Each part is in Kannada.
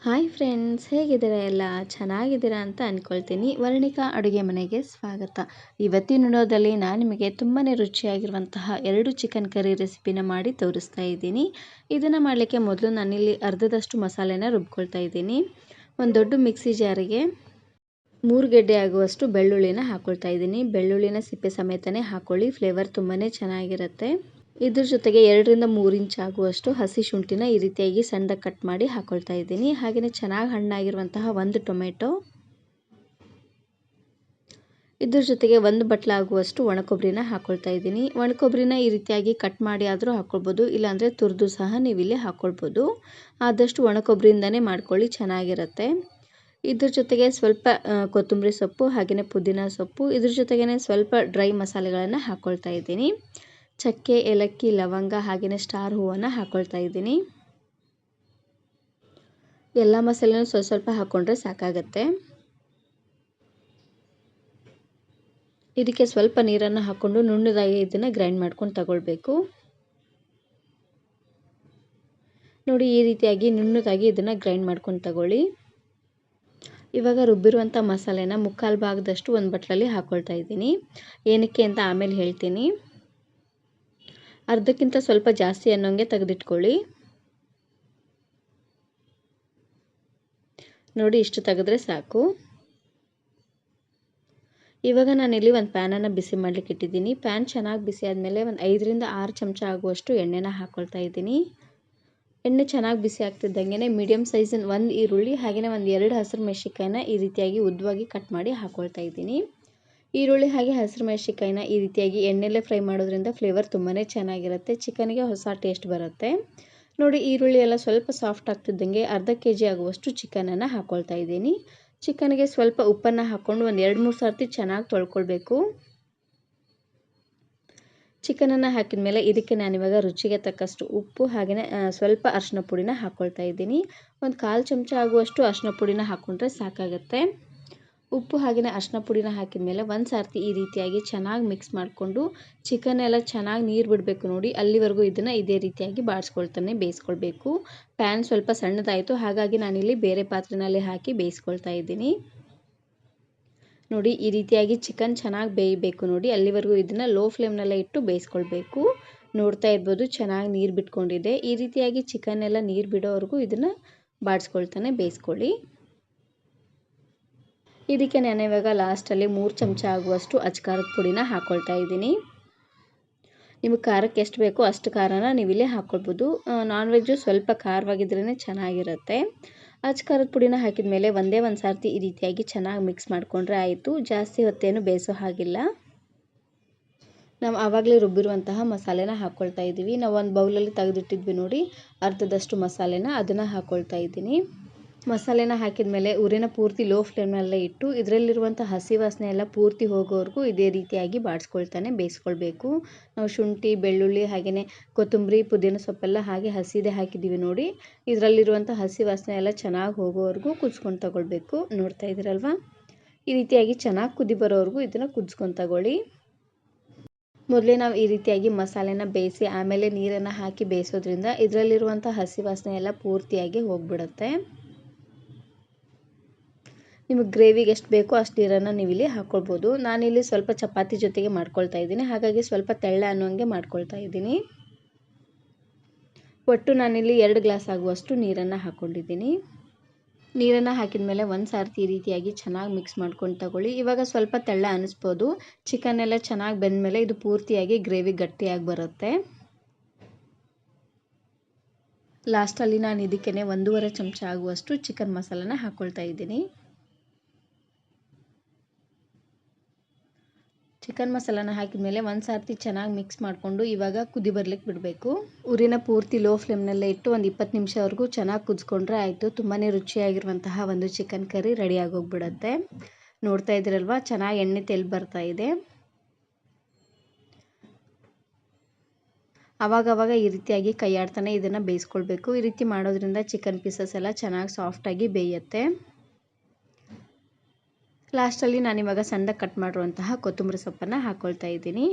ಹಾಯ್ ಫ್ರೆಂಡ್ಸ್, ಹೇಗಿದ್ದೀರಾ? ಎಲ್ಲ ಚೆನ್ನಾಗಿದ್ದೀರಾ ಅಂತ ಅಂದ್ಕೊಳ್ತೀನಿ. ವರ್ಣಿಕಾ ಅಡುಗೆ ಮನೆಗೆ ಸ್ವಾಗತ. ಇವತ್ತಿನ ವಿಡಿಯೋದಲ್ಲಿ ನಾನು ನಿಮಗೆ ತುಂಬಾ ರುಚಿಯಾಗಿರುವಂತಹ 2 ಚಿಕನ್ ಕರಿ ರೆಸಿಪಿನ ಮಾಡಿ ತೋರಿಸ್ತಾ ಇದ್ದೀನಿ. ಇದನ್ನು ಮಾಡಲಿಕ್ಕೆ ಮೊದಲು ನಾನಿಲ್ಲಿ ಅರ್ಧದಷ್ಟು ಮಸಾಲೆನ ರುಬ್ಕೊಳ್ತಾ ಇದ್ದೀನಿ. ಒಂದು ದೊಡ್ಡ ಮಿಕ್ಸಿ ಜಾರಿಗೆ 3 ಗೆಡ್ಡೆ ಆಗುವಷ್ಟು ಬೆಳ್ಳುಳ್ಳಿನ ಹಾಕ್ಕೊಳ್ತಾ ಇದ್ದೀನಿ. ಬೆಳ್ಳುಳ್ಳಿನ ಸಿಪ್ಪೆ ಸಮೇತನೇ ಹಾಕ್ಕೊಳ್ಳಿ, ಫ್ಲೇವರ್ ತುಂಬಾ ಚೆನ್ನಾಗಿರುತ್ತೆ. ಇದ್ರ ಜೊತೆಗೆ 2 ರಿಂದ 3 ಇಂಚ್ ಆಗುವಷ್ಟು ಹಸಿ ಶುಂಠಿನ ಈ ರೀತಿಯಾಗಿ ಸಣ್ಣದಾಗಿ ಕಟ್ ಮಾಡಿ ಹಾಕೊಳ್ತಾ ಇದ್ದೀನಿ. ಹಾಗೆಯೇ ಚೆನ್ನಾಗಿ ಹಣ್ಣಾಗಿರುವಂತಹ 1 ಟೊಮೆಟೊ, ಇದ್ರ ಜೊತೆಗೆ 1 ಬಟ್ಲ ಆಗುವಷ್ಟು ಒಣಕೊಬ್ಬರಿನ ಹಾಕೊಳ್ತಾ ಇದ್ದೀನಿ. ಒಣಕೊಬ್ಬರಿನ ಈ ರೀತಿಯಾಗಿ ಕಟ್ ಮಾಡಿ ಆದರೂ ಹಾಕ್ಕೊಳ್ಬೋದು, ಇಲ್ಲಾಂದರೆ ತುರಿದು ಸಹ ನೀವು ಇಲ್ಲಿ ಹಾಕ್ಕೊಳ್ಬೋದು. ಆದಷ್ಟು ಒಣಕೊಬ್ಬರಿಯಿಂದನೇ ಮಾಡ್ಕೊಳ್ಳಿ, ಚೆನ್ನಾಗಿರುತ್ತೆ. ಇದ್ರ ಜೊತೆಗೆ ಸ್ವಲ್ಪ ಕೊತ್ತಂಬರಿ ಸೊಪ್ಪು, ಹಾಗೆಯೇ ಪುದೀನ ಸೊಪ್ಪು, ಇದ್ರ ಜೊತೆಗೇ ಸ್ವಲ್ಪ ಡ್ರೈ ಮಸಾಲೆಗಳನ್ನು ಹಾಕ್ಕೊಳ್ತಾ ಇದ್ದೀನಿ. ಚಕ್ಕೆ, ಏಲಕ್ಕಿ, ಲವಂಗ ಹಾಗೆಯೇ ಸ್ಟಾರ್ ಹೂವನ್ನು ಹಾಕ್ಕೊಳ್ತಾ ಇದ್ದೀನಿ. ಎಲ್ಲ ಮಸಾಲೆನೂ ಸ್ವಲ್ಪ ಹಾಕ್ಕೊಂಡ್ರೆ ಸಾಕಾಗತ್ತೆ. ಇದಕ್ಕೆ ಸ್ವಲ್ಪ ನೀರನ್ನು ಹಾಕ್ಕೊಂಡು ನುಣ್ಣದಾಗಿ ಇದನ್ನು ಗ್ರೈಂಡ್ ಮಾಡ್ಕೊಂಡು ತಗೊಳ್ಬೇಕು. ನೋಡಿ, ಈ ರೀತಿಯಾಗಿ ನುಣ್ಣದಾಗಿ ಇದನ್ನು ಗ್ರೈಂಡ್ ಮಾಡ್ಕೊಂಡು ತಗೊಳ್ಳಿ. ಇವಾಗ ರುಬ್ಬಿರುವಂಥ ಮಸಾಲೆನ 3/4 ಭಾಗದಷ್ಟು ಒಂದು ಬಟ್ಲಲ್ಲಿ ಹಾಕ್ಕೊಳ್ತಾ ಇದ್ದೀನಿ. ಏನಕ್ಕೆ ಅಂತ ಆಮೇಲೆ ಹೇಳ್ತೀನಿ. ಅರ್ಧಕ್ಕಿಂತ ಸ್ವಲ್ಪ ಜಾಸ್ತಿ ಅನ್ನೋಂಗೆ ತೆಗೆದಿಟ್ಕೊಳ್ಳಿ. ನೋಡಿ, ಇಷ್ಟು ತೆಗೆದ್ರೆ ಸಾಕು. ಇವಾಗ ನಾನಿಲ್ಲಿ ಒಂದು ಪ್ಯಾನನ್ನು ಬಿಸಿ ಮಾಡಲಿಕ್ಕೆ ಇಟ್ಟಿದ್ದೀನಿ. ಪ್ಯಾನ್ ಚೆನ್ನಾಗಿ ಬಿಸಿ ಆದಮೇಲೆ ಒಂದು 5 ರಿಂದ 6 ಚಮಚ ಆಗುವಷ್ಟು ಎಣ್ಣೆನ ಹಾಕ್ಕೊಳ್ತಾ ಇದ್ದೀನಿ. ಎಣ್ಣೆ ಚೆನ್ನಾಗಿ ಬಿಸಿ ಆಗ್ತಿದ್ದಂಗೆ ಮೀಡಿಯಮ್ ಸೈಜಿನ 1 ಈರುಳ್ಳಿ ಹಾಗೆಯೇ ಒಂದು 2 ಹಸಿರು ಮೆಣಸಿನಕಾಯಿನ ಈ ರೀತಿಯಾಗಿ ಉದ್ದವಾಗಿ ಕಟ್ ಮಾಡಿ ಹಾಕ್ಕೊಳ್ತಾ ಇದ್ದೀನಿ. ಈರುಳ್ಳಿ ಹಾಗೆ ಹಸಿರು ಮೆಣಸಿನಕಾಯಿನ ಈ ರೀತಿಯಾಗಿ ಎಣ್ಣೆಲ್ಲೇ ಫ್ರೈ ಮಾಡೋದ್ರಿಂದ ಫ್ಲೇವರ್ ತುಂಬಾ ಚೆನ್ನಾಗಿರುತ್ತೆ, ಚಿಕನ್ಗೆ ಹೊಸ ಟೇಸ್ಟ್ ಬರುತ್ತೆ. ನೋಡಿ, ಈರುಳ್ಳಿ ಎಲ್ಲ ಸ್ವಲ್ಪ ಸಾಫ್ಟ್ ಆಗ್ತಿದ್ದಂಗೆ ಅರ್ಧ kg ಆಗುವಷ್ಟು ಚಿಕನನ್ನು ಹಾಕ್ಕೊಳ್ತಾ ಇದ್ದೀನಿ. ಚಿಕನ್ಗೆ ಸ್ವಲ್ಪ ಉಪ್ಪನ್ನು ಹಾಕ್ಕೊಂಡು ಒಂದು 2-3 ಸರ್ತಿ ಚೆನ್ನಾಗಿ ತೊಳ್ಕೊಳ್ಬೇಕು. ಚಿಕನನ್ನು ಹಾಕಿದ ಮೇಲೆ ಇದಕ್ಕೆ ನಾನಿವಾಗ ರುಚಿಗೆ ತಕ್ಕಷ್ಟು ಉಪ್ಪು ಹಾಗೆಯೇ ಸ್ವಲ್ಪ ಅರಿಶಿನ ಪುಡಿನ ಹಾಕ್ಕೊಳ್ತಾ ಇದ್ದೀನಿ. ಒಂದು 1/4 ಚಮಚ ಆಗುವಷ್ಟು ಅರಿಶಿನ ಪುಡಿನ ಹಾಕ್ಕೊಂಡ್ರೆ ಸಾಕಾಗುತ್ತೆ. ಉಪ್ಪು ಹಾಗೆಯೇ ಅರಿಶಿನ ಪುಡಿನ ಹಾಕಿದ ಮೇಲೆ ಒಂದು ಸರ್ತಿ ಈ ರೀತಿಯಾಗಿ ಚೆನ್ನಾಗಿ ಮಿಕ್ಸ್ ಮಾಡಿಕೊಂಡು ಚಿಕನ್ ಎಲ್ಲ ಚೆನ್ನಾಗಿ ನೀರು ಬಿಡಬೇಕು. ನೋಡಿ, ಅಲ್ಲಿವರೆಗೂ ಇದನ್ನು ಇದೇ ರೀತಿಯಾಗಿ ಬಾಡಿಸ್ಕೊಳ್ತಾನೆ ಬೇಯಿಸ್ಕೊಳ್ಬೇಕು. ಪ್ಯಾನ್ ಸ್ವಲ್ಪ ಸಣ್ಣದಾಯಿತು, ಹಾಗಾಗಿ ನಾನಿಲ್ಲಿ ಬೇರೆ ಪಾತ್ರೆಯಲ್ಲಿ ಹಾಕಿ ಬೇಯಿಸ್ಕೊಳ್ತಾ ಇದ್ದೀನಿ. ನೋಡಿ, ಈ ರೀತಿಯಾಗಿ ಚಿಕನ್ ಚೆನ್ನಾಗಿ ಬೇಯಬೇಕು. ನೋಡಿ, ಅಲ್ಲಿವರೆಗೂ ಇದನ್ನು ಲೋ ಫ್ಲೇಮ್ನಲ್ಲೇ ಇಟ್ಟು ಬೇಯಿಸ್ಕೊಳ್ಬೇಕು. ನೋಡ್ತಾ ಇರ್ಬೋದು, ಚೆನ್ನಾಗಿ ನೀರು ಬಿಟ್ಕೊಂಡಿದೆ. ಈ ರೀತಿಯಾಗಿ ಚಿಕನ್ ಎಲ್ಲ ನೀರು ಬಿಡೋವರೆಗೂ ಇದನ್ನು ಬಾಡಿಸ್ಕೊಳ್ತಾನೆ ಬೇಯಿಸ್ಕೊಳ್ಳಿ. ಇದಕ್ಕೆ ನಾನು ಇವಾಗ ಲಾಸ್ಟಲ್ಲಿ 3 ಚಮಚ ಆಗುವಷ್ಟು ಅಚ್ಕಾರದ ಪುಡಿನ ಹಾಕ್ಕೊಳ್ತಾ ಇದ್ದೀನಿ. ನಿಮಗೆ ಖಾರಕ್ಕೆ ಎಷ್ಟು ಬೇಕೋ ಅಷ್ಟು ಖಾರನ ನೀವಿಲ್ಲಿ ಹಾಕ್ಕೊಳ್ಬೋದು. ನಾನ್ ವೆಜ್ಜು ಸ್ವಲ್ಪ ಖಾರವಾಗಿದ್ರೇ ಚೆನ್ನಾಗಿರುತ್ತೆ. ಅಚ್ಕಾರದ ಪುಡಿನ ಹಾಕಿದ ಮೇಲೆ ಒಂದೇ ಒಂದು ಸರ್ತಿ ಈ ರೀತಿಯಾಗಿ ಚೆನ್ನಾಗಿ ಮಿಕ್ಸ್ ಮಾಡಿಕೊಂಡ್ರೆ ಆಯಿತು. ಜಾಸ್ತಿ ಹೊತ್ತೇನು ಬೇಯಿಸೋ ಹಾಗಿಲ್ಲ. ನಾವು ಆವಾಗಲೇ ರುಬ್ಬಿರುವಂತಹ ಮಸಾಲೆನ ಹಾಕ್ಕೊಳ್ತಾ ಇದ್ದೀವಿ. ನಾವು ಒಂದು ಬೌಲಲ್ಲಿ ತೆಗೆದಿಟ್ಟಿದ್ವಿ ನೋಡಿ, ಅರ್ಧದಷ್ಟು ಮಸಾಲೆನ ಅದನ್ನು ಹಾಕ್ಕೊಳ್ತಾ ಇದ್ದೀನಿ. ಮಸಾಲೆನ ಹಾಕಿದ ಮೇಲೆ ಉರಿನ ಪೂರ್ತಿ ಲೋ ಫ್ಲೇಮ್ನಲ್ಲೇ ಇಟ್ಟು ಇದರಲ್ಲಿರುವಂಥ ಹಸಿ ವಾಸನೆ ಎಲ್ಲ ಪೂರ್ತಿ ಹೋಗೋವರೆಗೂ ಇದೇ ರೀತಿಯಾಗಿ ಬಾಡಿಸ್ಕೊಳ್ತಾನೆ ಬೇಯಿಸ್ಕೊಳ್ಬೇಕು. ನಾವು ಶುಂಠಿ, ಬೆಳ್ಳುಳ್ಳಿ ಹಾಗೆಯೇ ಕೊತ್ತಂಬರಿ, ಪುದೀನ ಸೊಪ್ಪೆಲ್ಲ ಹಾಗೆ ಹಸಿದೇ ಹಾಕಿದ್ದೀವಿ ನೋಡಿ. ಇದರಲ್ಲಿರುವಂಥ ಹಸಿ ವಾಸನೆ ಎಲ್ಲ ಚೆನ್ನಾಗಿ ಹೋಗೋವರೆಗೂ ಕುದಿಸ್ಕೊಂಡು ತಗೊಳ್ಬೇಕು. ನೋಡ್ತಾ ಇದ್ದೀರಲ್ವ, ಈ ರೀತಿಯಾಗಿ ಚೆನ್ನಾಗಿ ಕುದಿ ಬರೋವರೆಗೂ ಇದನ್ನು ಕುದಿಸ್ಕೊಂಡು ತಗೊಳ್ಳಿ. ಮೊದಲೇ ನಾವು ಈ ರೀತಿಯಾಗಿ ಮಸಾಲೆನ ಬೇಯಿಸಿ ಆಮೇಲೆ ನೀರನ್ನು ಹಾಕಿ ಬೇಯಿಸೋದ್ರಿಂದ ಇದರಲ್ಲಿರುವಂಥ ಹಸಿ ವಾಸನೆ ಎಲ್ಲ ಪೂರ್ತಿಯಾಗಿ ಹೋಗಿಬಿಡುತ್ತೆ. ನಿಮಗೆ ಗ್ರೇವಿಗೆ ಎಷ್ಟು ಬೇಕೋ ಅಷ್ಟು ನೀರನ್ನು ನೀವು ಇಲ್ಲಿ ಹಾಕ್ಕೊಳ್ಬೋದು. ನಾನಿಲ್ಲಿ ಸ್ವಲ್ಪ ಚಪಾತಿ ಜೊತೆಗೆ ಮಾಡ್ಕೊಳ್ತಾ ಇದ್ದೀನಿ, ಹಾಗಾಗಿ ಸ್ವಲ್ಪ ತೆಳ್ಳ ಅನ್ನೋಂಗೆ ಮಾಡ್ಕೊಳ್ತಾ ಇದ್ದೀನಿ. ಒಟ್ಟು ನಾನಿಲ್ಲಿ 2 ಗ್ಲಾಸ್ ಆಗುವಷ್ಟು ನೀರನ್ನು ಹಾಕ್ಕೊಂಡಿದ್ದೀನಿ. ನೀರನ್ನು ಹಾಕಿದ ಮೇಲೆ ಒಂದು ಸರ್ತಿ ಈ ರೀತಿಯಾಗಿ ಚೆನ್ನಾಗಿ ಮಿಕ್ಸ್ ಮಾಡ್ಕೊಂಡು ತಗೊಳ್ಳಿ. ಇವಾಗ ಸ್ವಲ್ಪ ತೆಳ್ಳ ಅನ್ನಿಸ್ಬೋದು. ಚಿಕನ್ ಎಲ್ಲ ಚೆನ್ನಾಗಿ ಬೆಂದ ಮೇಲೆ ಇದು ಪೂರ್ತಿಯಾಗಿ ಗ್ರೇವಿ ಗಟ್ಟಿಯಾಗಿ ಬರುತ್ತೆ. ಲಾಸ್ಟಲ್ಲಿ ನಾನು ಇದಕ್ಕೆ 1.5 ಚಮಚ ಆಗುವಷ್ಟು ಚಿಕನ್ ಮಸಾಲನ ಹಾಕ್ಕೊಳ್ತಾ ಇದ್ದೀನಿ. ಚಿಕನ್ ಮಸಾಲಾನ ಹಾಕಿದ ಮೇಲೆ ಒಂದು ಸರ್ತಿ ಚೆನ್ನಾಗಿ ಮಿಕ್ಸ್ ಮಾಡಿಕೊಂಡು ಇವಾಗ ಕುದಿ ಬರ್ಲಿಕ್ಕೆ ಬಿಡಬೇಕು. ಉರಿನ ಪೂರ್ತಿ ಲೋ ಫ್ಲೇಮ್ನಲ್ಲೇ ಇಟ್ಟು ಒಂದು 20 ನಿಮಿಷವರೆಗೂ ಚೆನ್ನಾಗಿ ಕುದಿಸ್ಕೊಂಡ್ರೆ ಆಯಿತು. ತುಂಬಾ ರುಚಿಯಾಗಿರುವಂತಹ ಒಂದು ಚಿಕನ್ ಕರಿ ರೆಡಿ ಆಗೋಗ್ಬಿಡುತ್ತೆ. ನೋಡ್ತಾ ಇದ್ದೀರಲ್ವ, ಚೆನ್ನಾಗಿ ಎಣ್ಣೆ ತೆಲ್ ಬರ್ತಾ ಇದೆ. ಆವಾಗವಾಗ ಈ ರೀತಿಯಾಗಿ ಕೈ ಆಡ್ತಾನೆ ಇದನ್ನು ಬೇಯಿಸ್ಕೊಳ್ಬೇಕು. ಈ ರೀತಿ ಮಾಡೋದ್ರಿಂದ ಚಿಕನ್ ಪೀಸಸ್ ಎಲ್ಲ ಚೆನ್ನಾಗಿ ಸಾಫ್ಟಾಗಿ ಬೇಯುತ್ತೆ. ಲಾಸ್ಟಲ್ಲಿ ನಾನಿವಾಗ ಸಣ್ಣದಾಗಿ ಕಟ್ ಮಾಡಿರುವಂತಹ ಕೊತ್ತಂಬರಿ ಸೊಪ್ಪನ್ನು ಹಾಕ್ಕೊಳ್ತಾ ಇದ್ದೀನಿ.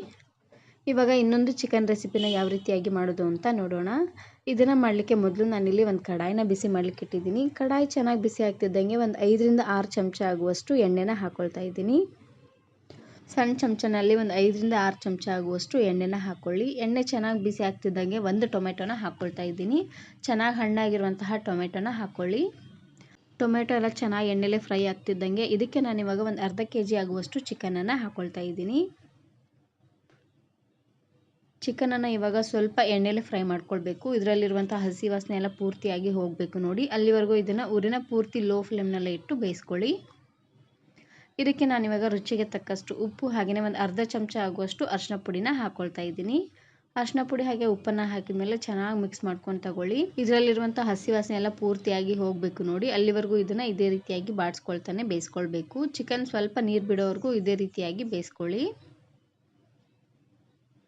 ಇವಾಗ ಇನ್ನೊಂದು ಚಿಕನ್ ರೆಸಿಪಿನ ಯಾವ ರೀತಿಯಾಗಿ ಮಾಡೋದು ಅಂತ ನೋಡೋಣ. ಇದನ್ನು ಮಾಡಲಿಕ್ಕೆ ಮೊದಲು ನಾನಿಲ್ಲಿ ಒಂದು ಕಡಾಯಿನ ಬಿಸಿ ಮಾಡಲಿಕ್ಕೆ ಇಟ್ಟಿದ್ದೀನಿ. ಕಡಾಯಿ ಚೆನ್ನಾಗಿ ಬಿಸಿ ಆಗ್ತಿದ್ದಂಗೆ ಒಂದು 5ರಿಂದ 6 ಚಮಚ ಆಗುವಷ್ಟು ಎಣ್ಣೆನ ಹಾಕ್ಕೊಳ್ತಾ ಇದ್ದೀನಿ. ಸಣ್ಣ ಚಮಚನಲ್ಲಿ ಒಂದು 5ರಿಂದ 6 ಚಮಚ ಆಗುವಷ್ಟು ಎಣ್ಣೆನ ಹಾಕ್ಕೊಳ್ಳಿ. ಎಣ್ಣೆ ಚೆನ್ನಾಗಿ ಬಿಸಿ ಆಗ್ತಿದ್ದಂಗೆ ಒಂದು ಟೊಮೆಟೊನ ಹಾಕ್ಕೊಳ್ತಾ ಇದ್ದೀನಿ. ಚೆನ್ನಾಗಿ ಹಣ್ಣಾಗಿರುವಂತಹ ಟೊಮೆಟೊನ ಹಾಕ್ಕೊಳ್ಳಿ. ಟೊಮೆಟೊ ಎಲ್ಲ ಚೆನ್ನಾಗಿ ಎಣ್ಣೆಲೆ ಫ್ರೈ ಆಗ್ತಿದ್ದಂಗೆ ಇದಕ್ಕೆ ನಾನಿವಾಗ ಒಂದು ಅರ್ಧ kg ಆಗುವಷ್ಟು ಚಿಕನನ್ನು ಹಾಕ್ಕೊಳ್ತಾ ಇದ್ದೀನಿ. ಚಿಕನನ್ನು ಇವಾಗ ಸ್ವಲ್ಪ ಎಣ್ಣೆಲೆ ಫ್ರೈ ಮಾಡ್ಕೊಳ್ಬೇಕು. ಇದರಲ್ಲಿರುವಂಥ ಹಸಿ ವಾಸನೆ ಎಲ್ಲ ಪೂರ್ತಿಯಾಗಿ ಹೋಗಬೇಕು ನೋಡಿ. ಅಲ್ಲಿವರೆಗೂ ಇದನ್ನು ಊರಿನ ಪೂರ್ತಿ ಲೋ ಫ್ಲೇಮ್ನಲ್ಲೇ ಇಟ್ಟು ಬೇಯಿಸ್ಕೊಳ್ಳಿ. ಇದಕ್ಕೆ ನಾನಿವಾಗ ರುಚಿಗೆ ತಕ್ಕಷ್ಟು ಉಪ್ಪು ಹಾಗೆಯೇ ಒಂದು ಅರ್ಧ ಚಮಚ ಆಗುವಷ್ಟು ಅರಿಶಿನ ಪುಡಿನ ಹಾಕ್ಕೊಳ್ತಾ ಇದ್ದೀನಿ. ಅರಿಶಿನ ಪುಡಿ ಹಾಗೆ ಉಪ್ಪನ್ನು ಹಾಕಿದ ಮೇಲೆ ಚೆನ್ನಾಗಿ ಮಿಕ್ಸ್ ಮಾಡ್ಕೊಂಡು ತಗೊಳ್ಳಿ. ಇದರಲ್ಲಿರುವಂಥ ಹಸಿ ವಾಸನೆ ಎಲ್ಲ ಪೂರ್ತಿಯಾಗಿ ಹೋಗಬೇಕು ನೋಡಿ. ಅಲ್ಲಿವರೆಗೂ ಇದನ್ನು ಇದೇ ರೀತಿಯಾಗಿ ಬಾಡಿಸ್ಕೊಳ್ತಾನೆ ಬೇಯಿಸ್ಕೊಳ್ಬೇಕು. ಚಿಕನ್ ಸ್ವಲ್ಪ ನೀರು ಬಿಡೋವರೆಗೂ ಇದೇ ರೀತಿಯಾಗಿ ಬೇಯಿಸ್ಕೊಳ್ಳಿ.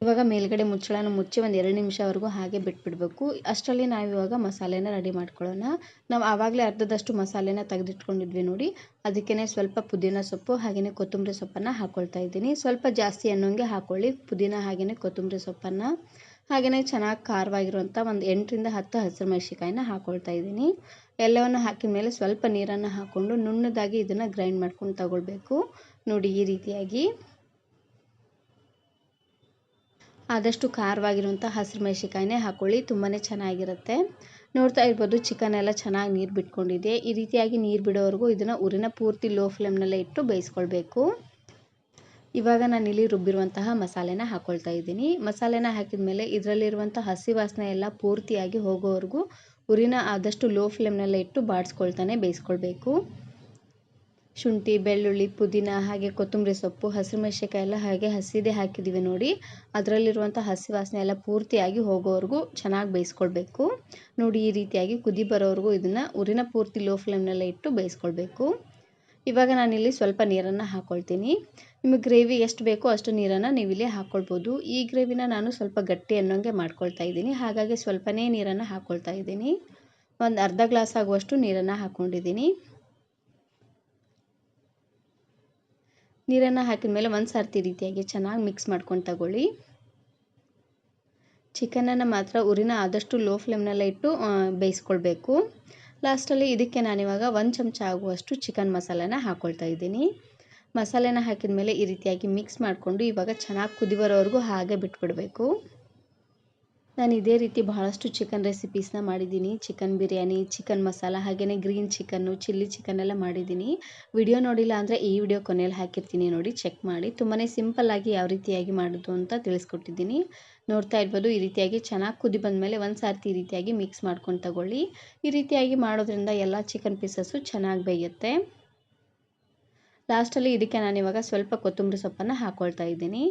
ಇವಾಗ ಮೇಲ್ಗಡೆ ಮುಚ್ಚಳನ ಮುಚ್ಚಿ ಒಂದು 2 ನಿಮಿಷವರೆಗೂ ಹಾಗೆ ಬಿಟ್ಬಿಡಬೇಕು. ಅಷ್ಟರಲ್ಲಿ ನಾವು ಇವಾಗ ಮಸಾಲೆನ ರೆಡಿ ಮಾಡ್ಕೊಳ್ಳೋಣ. ನಾವು ಆವಾಗಲೇ ಅರ್ಧದಷ್ಟು ಮಸಾಲೆನ ತೆಗೆದಿಟ್ಕೊಂಡಿದ್ವಿ ನೋಡಿ. ಅದಕ್ಕೇ ಸ್ವಲ್ಪ ಪುದೀನ ಸೊಪ್ಪು ಹಾಗೆಯೇ ಕೊತ್ತಂಬರಿ ಸೊಪ್ಪನ್ನು ಹಾಕ್ಕೊಳ್ತಾ ಇದ್ದೀನಿ. ಸ್ವಲ್ಪ ಜಾಸ್ತಿ ಅನ್ನೋಂಗೆ ಹಾಕ್ಕೊಳ್ಳಿ ಪುದೀನ ಹಾಗೆಯೇ ಕೊತ್ತಂಬರಿ ಸೊಪ್ಪನ್ನು. ಹಾಗೆಯೇ ಚೆನ್ನಾಗಿ ಖಾರವಾಗಿರುವಂಥ ಒಂದು 8ರಿಂದ 10 ಹಸಿರು ಮೆಣಸಿನಕಾಯಿನ ಹಾಕ್ಕೊಳ್ತಾ ಇದ್ದೀನಿ. ಎಲ್ಲವನ್ನು ಹಾಕಿದ ಮೇಲೆ ಸ್ವಲ್ಪ ನೀರನ್ನು ಹಾಕ್ಕೊಂಡು ನುಣ್ಣದಾಗಿ ಇದನ್ನು ಗ್ರೈಂಡ್ ಮಾಡ್ಕೊಂಡು ತಗೊಳ್ಬೇಕು ನೋಡಿ. ಈ ರೀತಿಯಾಗಿ ಆದಷ್ಟು ಖಾರವಾಗಿರುವಂಥ ಹಸಿರು ಮೆಣಸಿನಕಾಯಿನೇ ಹಾಕ್ಕೊಳ್ಳಿ, ತುಂಬಾ ಚೆನ್ನಾಗಿರುತ್ತೆ. ನೋಡ್ತಾ ಇರ್ಬೋದು ಚಿಕನ್ ಎಲ್ಲ ಚೆನ್ನಾಗಿ ನೀರು ಬಿಟ್ಕೊಂಡಿದೆ. ಈ ರೀತಿಯಾಗಿ ನೀರು ಬಿಡೋವರೆಗೂ ಇದನ್ನು ಊರಿನ ಪೂರ್ತಿ ಲೋ ಫ್ಲೇಮ್ನಲ್ಲೇ ಇಟ್ಟು ಬೇಯಿಸ್ಕೊಳ್ಬೇಕು. ಇವಾಗ ನಾನಿಲ್ಲಿ ರುಬ್ಬಿರುವಂತಹ ಮಸಾಲೆನ ಹಾಕ್ಕೊಳ್ತಾ ಇದ್ದೀನಿ. ಮಸಾಲೆನ ಹಾಕಿದ ಮೇಲೆ ಇದರಲ್ಲಿರುವಂಥ ಹಸಿ ವಾಸನೆ ಎಲ್ಲ ಪೂರ್ತಿಯಾಗಿ ಹೋಗೋವರೆಗೂ ಊರಿನ ಆದಷ್ಟು ಲೋ ಫ್ಲೇಮ್ನಲ್ಲೇ ಇಟ್ಟು ಬಾಡಿಸ್ಕೊಳ್ತಾನೆ ಬೇಯಿಸ್ಕೊಳ್ಬೇಕು. ಶುಂಠಿ, ಬೆಳ್ಳುಳ್ಳಿ, ಪುದೀನ ಹಾಗೆ ಕೊತ್ತಂಬರಿ ಸೊಪ್ಪು, ಹಸಿರು ಮೆಣಸಿನಕಾಯಿ ಎಲ್ಲ ಹಾಗೆ ಹಸಿದೇ ಹಾಕಿದ್ದೀವಿ ನೋಡಿ. ಅದರಲ್ಲಿರುವಂಥ ಹಸಿ ವಾಸನೆ ಎಲ್ಲ ಪೂರ್ತಿಯಾಗಿ ಹೋಗೋವರೆಗೂ ಚೆನ್ನಾಗಿ ಬೇಯಿಸ್ಕೊಳ್ಬೇಕು ನೋಡಿ. ಈ ರೀತಿಯಾಗಿ ಕುದಿ ಬರೋವರೆಗೂ ಇದನ್ನು ಊರಿನ ಪೂರ್ತಿ ಲೋ ಫ್ಲೇಮ್ನಲ್ಲೇ ಇಟ್ಟು ಬೇಯಿಸ್ಕೊಳ್ಬೇಕು. ಇವಾಗ ನಾನಿಲ್ಲಿ ಸ್ವಲ್ಪ ನೀರನ್ನು ಹಾಕ್ಕೊಳ್ತೀನಿ. ನಿಮಗೆ ಗ್ರೇವಿ ಎಷ್ಟು ಬೇಕೋ ಅಷ್ಟು ನೀರನ್ನು ನೀವಿಲ್ಲಿ ಹಾಕ್ಕೊಳ್ಬೋದು. ಈ ಗ್ರೇವಿನ ನಾನು ಸ್ವಲ್ಪ ಗಟ್ಟಿ ಅನ್ನೋಂಗೆ ಮಾಡ್ಕೊಳ್ತಾ ಇದ್ದೀನಿ. ಹಾಗಾಗಿ ಸ್ವಲ್ಪನೇ ನೀರನ್ನು ಹಾಕ್ಕೊಳ್ತಾ ಇದ್ದೀನಿ. ಒಂದು ಅರ್ಧ ಗ್ಲಾಸ್ ಆಗುವಷ್ಟು ನೀರನ್ನು ಹಾಕ್ಕೊಂಡಿದ್ದೀನಿ. ನೀರನ್ನು ಹಾಕಿದ ಮೇಲೆ ಒಂದು ಸರ್ತಿ ರೀತಿಯಾಗಿ ಚೆನ್ನಾಗಿ ಮಿಕ್ಸ್ ಮಾಡ್ಕೊಂಡು ತಗೊಳ್ಳಿ. ಚಿಕನನ್ನು ಮಾತ್ರ ಊರಿನ ಆದಷ್ಟು ಲೋ ಫ್ಲೇಮ್ನಲ್ಲೇ ಇಟ್ಟು ಬೇಯಿಸ್ಕೊಳ್ಬೇಕು. ಲಾಸ್ಟಲ್ಲಿ ಇದಕ್ಕೆ ನಾನಿವಾಗ 1 ಚಮಚ ಆಗುವಷ್ಟು ಚಿಕನ್ ಮಸಾಲೆನ ಹಾಕ್ಕೊಳ್ತಾ ಇದ್ದೀನಿ. ಮಸಾಲೆನ ಹಾಕಿದ ಮೇಲೆ ಈ ರೀತಿಯಾಗಿ ಮಿಕ್ಸ್ ಮಾಡಿಕೊಂಡು ಇವಾಗ ಚೆನ್ನಾಗಿ ಕುದಿ ಬರೋವರೆಗೂ ಹಾಗೆ ಬಿಟ್ಬಿಡಬೇಕು. ನಾನು ಇದೇ ರೀತಿ ಬಹಳಷ್ಟು ಚಿಕನ್ ರೆಸಿಪೀಸ್ನ ಮಾಡಿದ್ದೀನಿ. ಚಿಕನ್ ಬಿರಿಯಾನಿ, ಚಿಕನ್ ಮಸಾಲ ಹಾಗೆಯೇ ಗ್ರೀನ್ ಚಿಕನ್ನು, ಚಿಲ್ಲಿ ಚಿಕನ್ ಎಲ್ಲ ಮಾಡಿದ್ದೀನಿ. ವಿಡಿಯೋ ನೋಡಿಲ್ಲ ಅಂದರೆ ಈ ವಿಡಿಯೋ ಕೊನೆಯಲ್ಲಿ ಹಾಕಿರ್ತೀನಿ ನೋಡಿ, ಚೆಕ್ ಮಾಡಿ. ತುಂಬಾ ಸಿಂಪಲ್ಲಾಗಿ ಯಾವ ರೀತಿಯಾಗಿ ಮಾಡೋದು ಅಂತ ತಿಳಿಸ್ಕೊಟ್ಟಿದ್ದೀನಿ. ನೋಡ್ತಾ ಇರ್ಬೋದು ಈ ರೀತಿಯಾಗಿ ಚೆನ್ನಾಗಿ ಕುದಿ ಬಂದಮೇಲೆ ಒಂದು ಸರ್ತಿ ಈ ರೀತಿಯಾಗಿ ಮಿಕ್ಸ್ ಮಾಡ್ಕೊಂಡು ತಗೊಳ್ಳಿ. ಈ ರೀತಿಯಾಗಿ ಮಾಡೋದ್ರಿಂದ ಎಲ್ಲ ಚಿಕನ್ ಪೀಸಸ್ಸು ಚೆನ್ನಾಗಿ ಬೇಯುತ್ತೆ. ಲಾಸ್ಟಲ್ಲಿ ಇದಕ್ಕೆ ನಾನಿವಾಗ ಸ್ವಲ್ಪ ಕೊತ್ತಂಬರಿ ಸೊಪ್ಪನ್ನು ಹಾಕ್ಕೊಳ್ತಾ ಇದ್ದೀನಿ.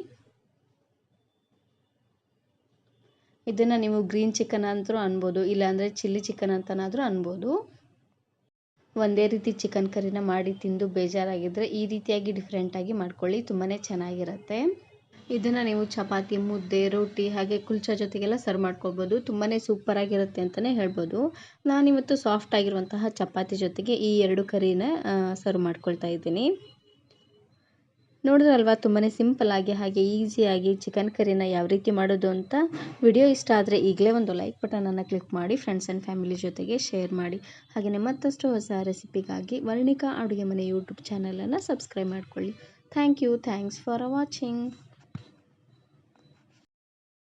ಇದನ್ನು ನೀವು ಗ್ರೀನ್ ಚಿಕನ್ ಅಂತಲೂ ಅನ್ಬೋದು, ಇಲ್ಲಾಂದರೆ ಚಿಲ್ಲಿ ಚಿಕನ್ ಅಂತನಾದರೂ ಅನ್ಬೋದು. ಒಂದೇ ರೀತಿ ಚಿಕನ್ ಕರಿನ ಮಾಡಿ ತಿಂದು ಬೇಜಾರಾಗಿದ್ದರೆ ಈ ರೀತಿಯಾಗಿ ಡಿಫ್ರೆಂಟಾಗಿ ಮಾಡ್ಕೊಳ್ಳಿ, ತುಂಬಾ ಚೆನ್ನಾಗಿರುತ್ತೆ. ಇದನ್ನು ನೀವು ಚಪಾತಿ, ಮುದ್ದೆ, ರೋಟಿ ಹಾಗೆ ಕುಲ್ಚಾ ಜೊತೆಗೆಲ್ಲ ಸರ್ವ್ ಮಾಡ್ಕೊಳ್ಬೋದು. ತುಂಬಾ ಸೂಪರಾಗಿರುತ್ತೆ ಅಂತಲೇ ಹೇಳ್ಬೋದು. ನಾನಿವತ್ತು ಸಾಫ್ಟ್ ಆಗಿರುವಂತಹ ಚಪಾತಿ ಜೊತೆಗೆ ಈ 2 ಕರಿನ ಸರ್ವ್ ಮಾಡ್ಕೊಳ್ತಾ ಇದ್ದೀನಿ. ನೋಡಿದ್ರಲ್ವಾ ತುಂಬಾ ಸಿಂಪಲ್ಲಾಗಿ ಹಾಗೆ ಈಸಿಯಾಗಿ ಚಿಕನ್ ಕರಿನ ಯಾವ ರೀತಿ ಮಾಡೋದು ಅಂತ. ವಿಡಿಯೋ ಇಷ್ಟ ಆದರೆ ಈಗಲೇ ಒಂದು ಲೈಕ್ ಬಟನನ್ನು ಕ್ಲಿಕ್ ಮಾಡಿ, ಫ್ರೆಂಡ್ಸ್ ಆ್ಯಂಡ್ ಫ್ಯಾಮಿಲಿ ಜೊತೆಗೆ ಶೇರ್ ಮಾಡಿ. ಹಾಗೆಯೇ ಮತ್ತಷ್ಟು ಹೊಸ ರೆಸಿಪಿಗಾಗಿ ವರ್ಣಿಕಾ ಅಡುಗೆ ಮನೆ ಯೂಟ್ಯೂಬ್ ಚಾನಲನ್ನು ಸಬ್ಸ್ಕ್ರೈಬ್ ಮಾಡ್ಕೊಳ್ಳಿ. Thanks for watching.